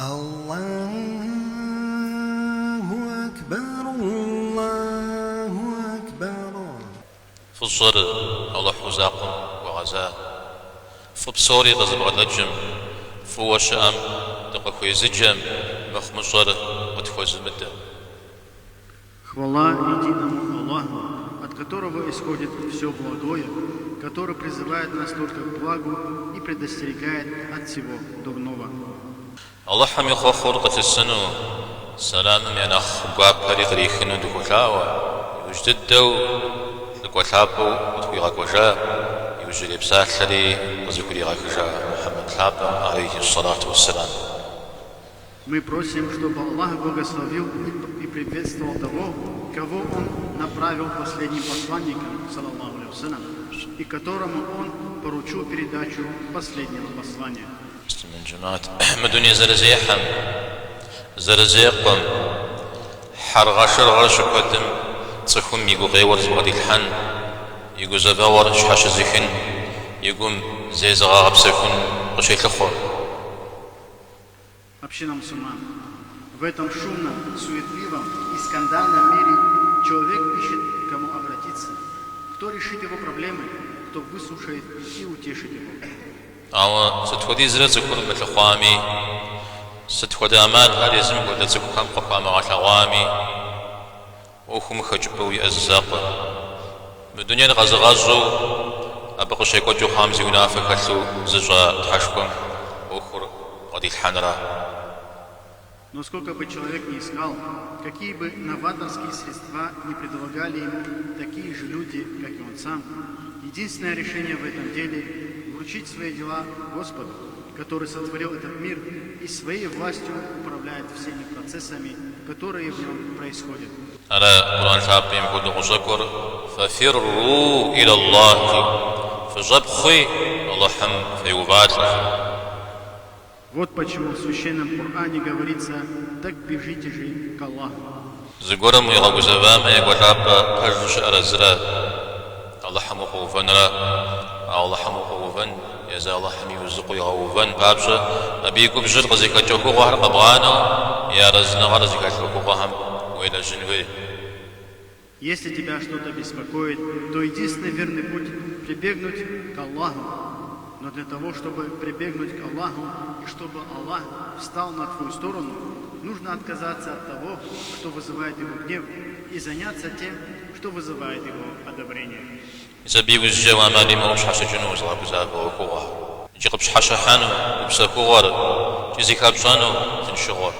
الله أكبر الله أكبر. فصر الله حزاق وغزاء فبصوري غزب غلجم فوشام دقخوي زجم مخمصر وتخوز مدة. Хвала единому Аллаху, от которого исходит все благое, который призывает нас только к благу и предостерегает от всего дурного. الله حم يخوخر قت السنو سلام من أخ قاب فريق ريخنو دخلاوة يوجد دو لقوثابو وتقوي غاكوجا يوجد بساخري وزكري غاكوجا محمد ثابا عليه الصلاة والسلام. Мы просим, чтобы Аллах благословил и приветствовал того, кого Он направил последним посланником, саллаллаху алейхи вассалям, и которому Он поручил передачу последнего послания. من جماعة مدني زرزيحم زرزيقم حرغشر غرش قدم تصخم يقو غيور زبغدي الحن يقو زباور شحاش زيخن يقوم زي زغاغب سيخن قشي لخور. Община мусульман, в этом шумном, суетливом и скандальном мире человек ищет, к кому обратиться, кто решит его проблемы, кто выслушает и утешит его. أو ستودي زرت زكور مثل خوامي ستودي أمال هذا يزم قد زكور كم قفا مع خوامي وخم خجبوي أززاق بدنيا غزغازو أبقى شيء قد جو خامزي ونافق خلو زجا تحشكم وخر قد الحنرا. Но сколько бы человек ни искал, какие бы новаторские средства не предлагали ему такие же люди, как и он сам, единственное решение в этом деле – вручить свои дела Господу, который сотворил этот мир и своей властью управляет всеми процессами, которые в нем происходят. ففروا إلى الله فجبخي الله فيوبات. Вот почему в Священном Коране говорится: так бежите же к Аллаху. زغورم يغوزبام يغوتابا فجش أرزرا الله حمو فنرا الله حمو فن يزال الله حمي وزقو يغوفن بابشا أبيكو بجر غزيكا جوكو غهر قبغانو يا رزنا غرزيكا جوكو غهم وإلى جنوي. Если тебя что-то беспокоит, то единственный верный путь – прибегнуть к Аллаху. Но для того, чтобы прибегнуть к Аллаху и чтобы Аллах встал на твою сторону, нужно отказаться от того, что вызывает его гнев, и заняться тем, что вызывает его одобрение. زبيب الجوا مالي موش حش جنوز غاب زاب وقوة جيقبش حش حانو وبسكوغر جزي كابشانو تنشغور.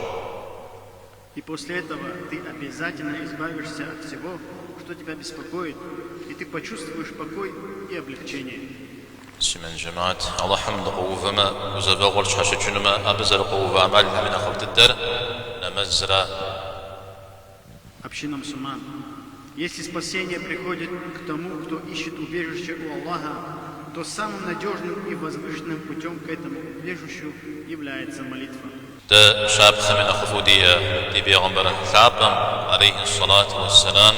И после этого ты обязательно избавишься от всего, что тебя беспокоит, и ты почувствуешь покой и облегчение. سمن جماعت الله حمد قوفما وزبغور حش جنما أبزر قوفا مالها من أخوة الدر نمزرا. Община мусульман, если спасение приходит к тому, кто ищет убежище у Аллаха, то самым надежным и возвышенным путем к этому убежищу является молитва. ده شاب خمن أخفودية دي بيغمبر ثابم عليه الصلاة والسلام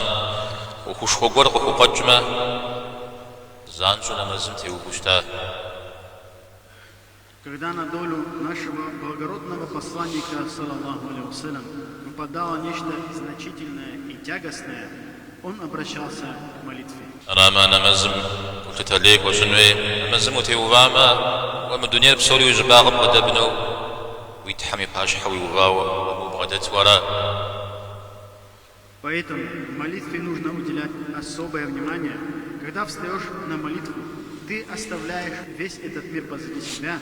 وخش خقور خو قجمة زانجو نمزمتي وخشتا. Когда на долю нашего благородного посланника, саллаллаху алейхи вассалям, выпадало нечто значительное и тягостное, он обращался к молитве. راما نمزم قلت ليك وشنوي نمزم وتيوفاما ومن الدنيا بسوري وجباغ بغدبنو ويتحمي باش حوي وغاوة وبغدت ورا. Поэтому молитве нужно уделять особое внимание. Когда встаешь на молитву, ты оставляешь весь этот мир позади себя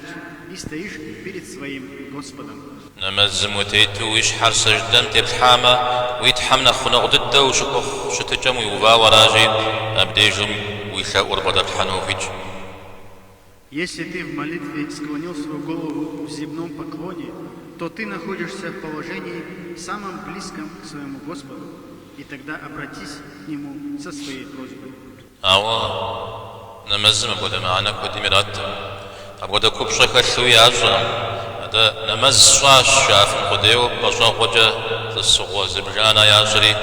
и стоишь перед своим Господом. نمزم وتيتو ويشحر سجدم تبحاما ويتحمنا خنق ضده وشكخ شتجم ويوفا وراجي أبديجم ويخاء وربض الحنوفيج. Если ты в молитве склонил свою голову в земном поклоне, то ты находишься в положении самом близком к своему Господу, и тогда обратись к Нему со своей просьбой. نمزم أبغى معنا كودي مرات أبغى كوبشة كشوي عجرا هذا نمز شاش شاف القديو بشا قجة السقوة زبجانا يا شري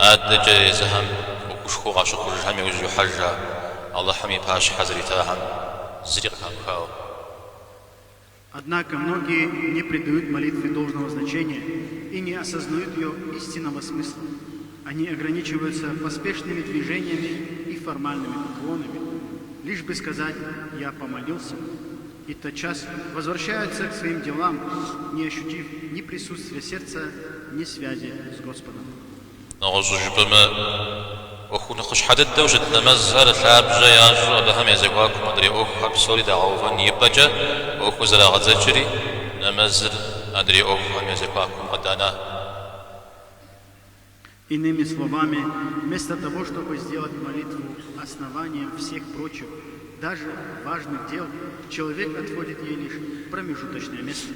أدجى زهم وكشخو عشق رجهم يوجو حجة الله حمي باش حزري تاهم زريق كاو. Однако многие не придают молитве должного значения и не осознают ее истинного смысла. Они ограничиваются поспешными движениями и формальными поклонами, лишь бы сказать «я помолился», и тотчас возвращаются к своим делам, не ощутив ни присутствия сердца, ни связи с Господом. وخون خوش حدد دوجت نمزر الحاب جاي بهم يزقاكم أدري أخ بسوري دعوفن يبجا أخ زرا غزجري نمزر أدري أخ هم يزقاكم قدانا. Иными словами, вместо того, чтобы сделать молитву основанием всех прочих, даже важных дел, человек отводит ей лишь промежуточное место.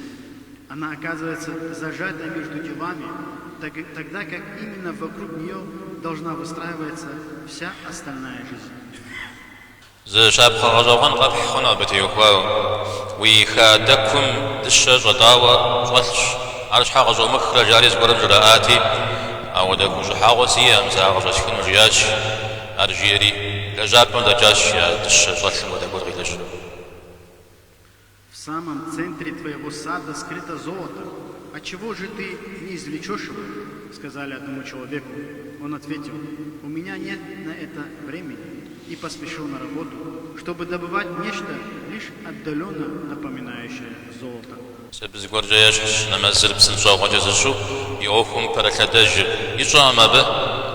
Она оказывается зажатой между делами, тогда как именно вокруг нее должна выстраиваться вся остальная жизнь. زشاب خرجوان قبحنا بتيوكواو ويخادكم دشج غطاوة غلش عرش حاجة مخرج عريز قرب جرآتي أو دكو جحاوسي أمزا غجاش كنو جياش أرجيري لجاب من دجاش دشج غلش ودكو غيلش. В самом центре твоего сада скрыто золото. «Отчего же ты не извлечешь его?» — сказали одному человеку. Он ответил: «У меня нет на это времени», и поспешил на работу, чтобы добывать нечто лишь отдаленно напоминающее золото. سبز قرجاش نمزل بسنجا وجزشو يوفهم بركدج يجام به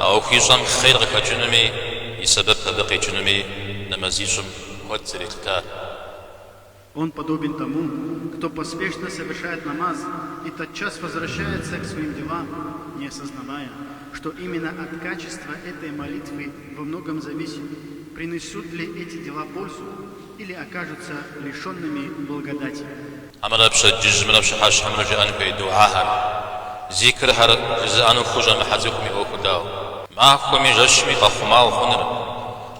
أو خيجام خير غكجنمي يسبب بقي جنمي نمزيجم وتريكتا. Он подобен тому, кто поспешно совершает намаз и тотчас возвращается к своим делам, не осознавая, что именно от качества этой молитвы во многом зависит, принесут ли эти дела пользу или окажутся лишенными благодати. عمل بشجج من بشحاش حمل جان في دعاء ذكر هر جزء خوجا محزكم يوكداو ما خومي جشمي قخما وخنر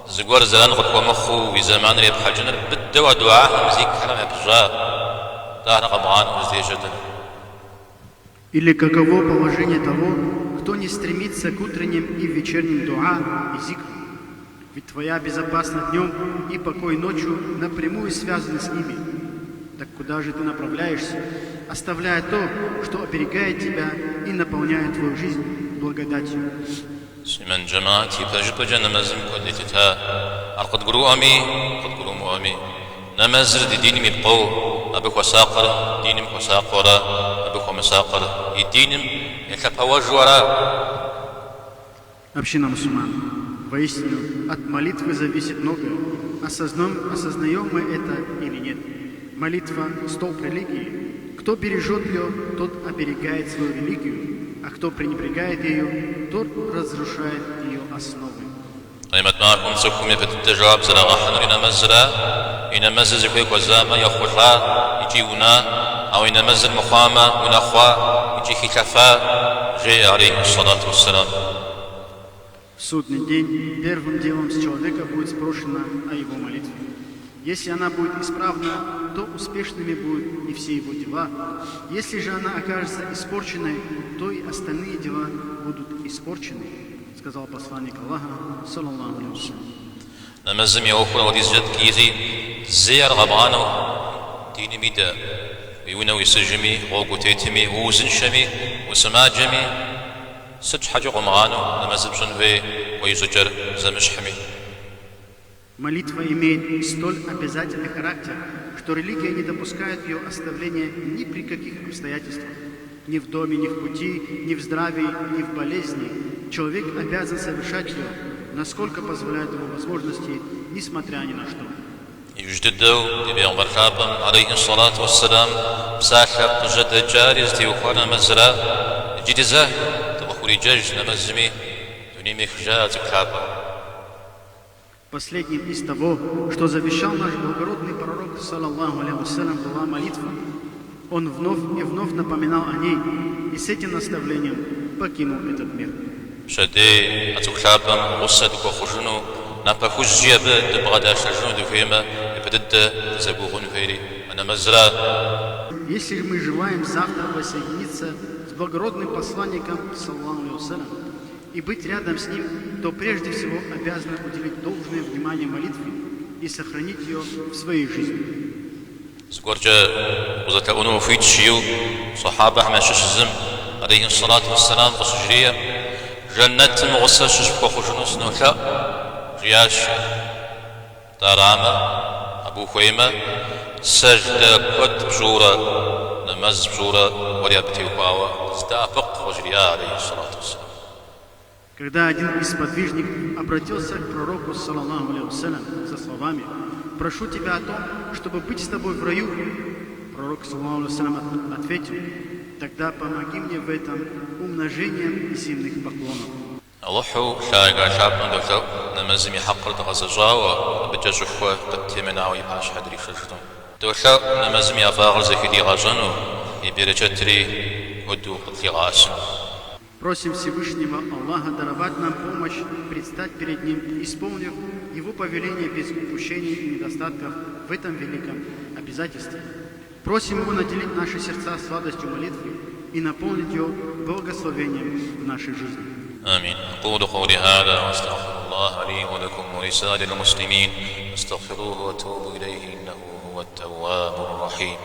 زغور زلان غكو مخو وزمان ريب حجنر بالدوا دعاء ذكر ما بجا دار قبعان وزيجدن. Или каково положение того, кто не стремится к утренним и вечерним дуа и зикру? Ведь твоя безопасность днем и покой ночью напрямую связаны с ними. Так куда же ты направляешься, оставляя то, что оберегает тебя и наполняет твою жизнь благодатью? سمن جماعتي بجب جن مزم كلتها أرقد قروامي قد قرومي نمزر دي ديني مبقو أبك وساقر دينم وساقر أبك ومساقر دينم يتلقى وجورا. Община мусульман, воистину от молитвы зависит многое. Осознаем мы это или нет? Молитва – столб религии. Кто бережет ее, тот оберегает свою религию, а кто пренебрегает ее, тот разрушает ее основы. قيمت معكم سكم يفتجاب زرع حنر نمزرا إن مزز يكويك وزاما يخوشا يجيونا أو إن مزل مخاما ونخوا يجي خلافا جاء عليه الصلاة والسلام. В судный день первым делом с человека будет спрошено о его молитве. Если она будет исправна, то успешными будут и все его дела. Если же она окажется испорченной, то и остальные дела будут испорчены, сказал посланник Аллаха, саллаллаху алейхи ва саллям. نمزم يوخون وديزجد كيزي زيار غبانو ديني ميدا ويونا ويسجمي غوغو تيتمي ووزنشمي وسماجمي ست حاجة غمغانو نمزم شنفي ويزجر زمشحمي. Молитва имеет столь обязательный характер, что религия не допускает ее оставления ни при каких обстоятельствах. Ни в доме, ни в пути, ни в здравии, ни в болезни. Человек обязан совершать ее, насколько позволяют его возможности, несмотря ни на что. يجددوا تبيع مرحبا عليه الصلاة والسلام بساحة جد جارز تيوخانا مزرا جدزا تبخوري جج نمزمي دوني مخجات كلابا. Последним из того, что завещал наш благородный пророк, саллаллаху алейхи ва саллям, была молитва. Он вновь и вновь напоминал о ней и с этим наставлением покинул этот мир. شدي أتوكلابا غصتك وخجنو نبخوش جيبا تبغدا شجنو دفيما يبدد تزبوغون فيري أنا مزرا. Если мы желаем завтра воссоединиться с благородным посланником, саллаллаху алейхи ва саллям, и быть рядом с ним, то прежде всего обязаны уделить должное внимание молитве и сохранить ее в своей жизни. زقرجة وزت أنو فيت شيو صحابة أحمد ششزم عليه الصلاة والسلام بصجرية جنة مغسل ششبك خشنوس نوثا رياش دارامة أبو خيمة سجدة قد بجورة نمز بجورة وريابتي وقاوة استافق وجريا عليه الصلاة والسلام. Когда один из сподвижников обратился к пророку, саллаллаху алейхи вассалям, со словами: «Прошу тебя о том, чтобы быть с тобой в раю», пророк, саллаллаху алейхи вассалям, ответил: «Тогда помоги мне в этом умножением земных поклонов». Аллаху шайга шабну доктор намазими хакр дагазажава бджажухва таттиминау ибаш хадри шаждун доктор намазими афагр захиди гажану и беречатри уду кутлигасу. Просим Всевышнего Аллаха даровать нам помощь предстать перед Ним, исполнив Его повеление без упущений и недостатков в этом великом обязательстве. Просим Его наделить наши сердца сладостью молитвы и наполнить ее благословением в нашей жизни. آمين. أقول قولي هذا وأستغفر الله لي ولكم ولسائر المسلمين استغفروه وتوبوا إليه إنه هو التواب الرحيم.